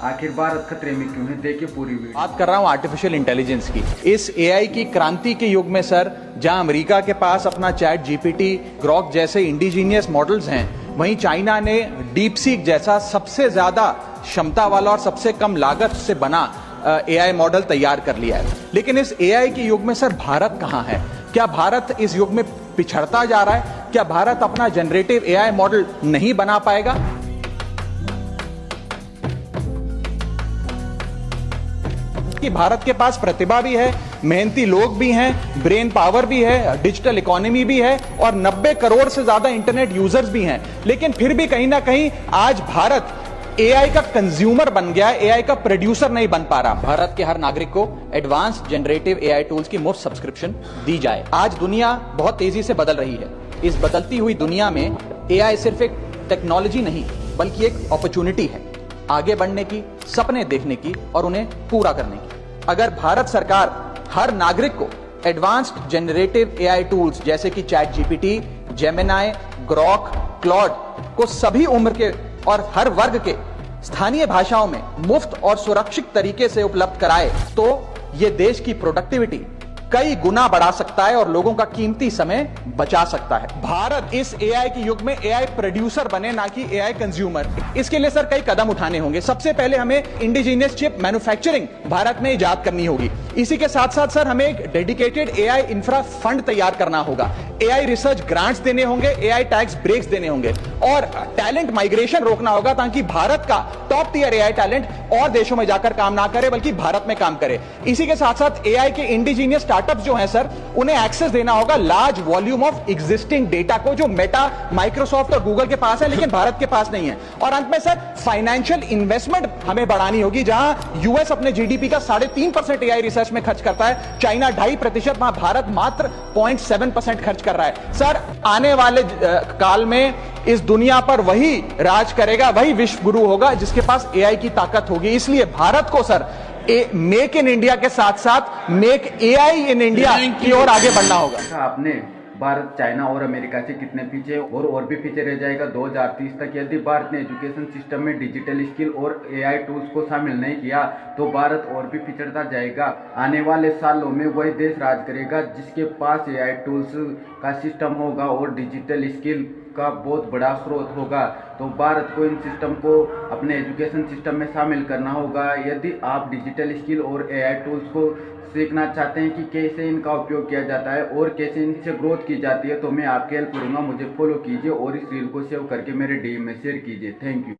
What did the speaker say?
आखिर भारत खतरे में क्यों है? देखिए पूरी वीडियो। बात कर रहा हूं आर्टिफिशियल इंटेलिजेंस की। इस एआई की क्रांति के युग में सर, जहां अमेरिका के पास अपना चैट जीपीटी, ग्रॉक जैसे इंडिजीनियस मॉडल्स हैं, वहीं चाइना ने डीप सीक जैसा सबसे ज्यादा क्षमता वाला और सबसे कम लागत से बना एआई मॉडल तैयार कर लिया है। लेकिन इस एआई के युग में सर भारत कहां है? क्या भारत इस युग में पिछड़ता जा रहा है? क्या भारत अपना जनरेटिव एआई मॉडल नहीं बना पाएगा? कि भारत के पास प्रतिभा भी है, मेहनती लोग भी हैं, ब्रेन पावर भी है, डिजिटल इकोनॉमी भी है और 90 करोड़ से ज्यादा इंटरनेट यूजर्स भी हैं। लेकिन फिर भी कहीं ना कहीं आज भारत एआई का कंज्यूमर बन गया है, एआई का प्रोड्यूसर नहीं बन पा रहा। भारत के हर नागरिक को एडवांस जनरेटिव एआई टूल्स की मुफ्त सब्सक्रिप्शन दी जाए। आज दुनिया बहुत तेजी से बदल रही है। इस बदलती हुई दुनिया में एआई सिर्फ एक टेक्नोलॉजी नहीं बल्कि एक अपॉर्चुनिटी है, आगे बढ़ने की, सपने देखने की और उन्हें पूरा करने की। अगर भारत सरकार हर नागरिक को एडवांस्ड जनरेटिव एआई टूल्स जैसे कि chat GPT, Gemini, Grok, Claude को सभी उम्र के और हर वर्ग के स्थानीय भाषाओं में मुफ्त और सुरक्षित तरीके से उपलब्ध कराए, तो यह देश की प्रोडक्टिविटी कई गुना बढ़ा सकता है और लोगों का कीमती समय बचा सकता है। भारत इस एआई के युग में एआई प्रोड्यूसर बने, ना कि एआई कंज्यूमर। इसके लिए सर कई कदम उठाने होंगे। सबसे पहले हमें इंडिजीनियस चिप मैन्युफैक्चरिंग भारत में इजाद करनी होगी। इसी के साथ साथ सर हमें एक डेडिकेटेड एआई इंफ्रा फंड तैयार करना होगा। एआई रिसर्च ग्रांट्स देने होंगे, एआई टैक्स ब्रेक्स देने होंगे और टैलेंट माइग्रेशन रोकना होगा ताकि भारत का टॉप टियर एआई टैलेंट और देशों में जाकर काम ना करे बल्कि भारत में काम करे। इसी के साथ साथ एआई के इंडिजीनियस स्टार्टअप्स जो हैं सर, उन्हें एक्सेस देना होगा large volume of existing data को, जो मेटा, माइक्रोसॉफ्ट और गूगल के पास है लेकिन भारत के पास नहीं है। और अंत में सर फाइनेंशियल इन्वेस्टमेंट हमें बढ़ानी होगी। जहां यूएस अपने जीडीपी का 3.5% एआई रिसर्च में खर्च करता है, चाइना 2.5%, वहां भारत मात्र 0.7% खर्च कर रहा है। सर आने वाले काल में इस दुनिया पर वही राज करेगा, वही विश्व गुरु होगा जिसके पास एआई की ताकत होगी। इसलिए भारत को सर मेक इन इंडिया के साथ साथ मेक एआई इन इंडिया की ओर आगे बढ़ना होगा। आपने भारत चाइना और अमेरिका से कितने पीछे और भी पीछे रह जाएगा 2030 तक। यदि भारत ने एजुकेशन सिस्टम में डिजिटल स्किल और एआई टूल्स को शामिल नहीं किया तो भारत और भी पिछड़ता जाएगा। आने वाले सालों में वही देश राज करेगा जिसके पास एआई टूल्स का सिस्टम होगा और डिजिटल स्किल का बहुत बड़ा स्रोत होगा। तो भारत को इन सिस्टम को अपने एजुकेशन सिस्टम में शामिल करना होगा। यदि आप डिजिटल स्किल और एआई टूल्स को सीखना चाहते हैं कि कैसे इनका उपयोग किया जाता है और कैसे इनसे ग्रोथ की जाती है, तो मैं आपकी हेल्प करूंगा। मुझे फॉलो कीजिए और इस रील को सेव करके मेरे डीएम में शेयर कीजिए। Thank you.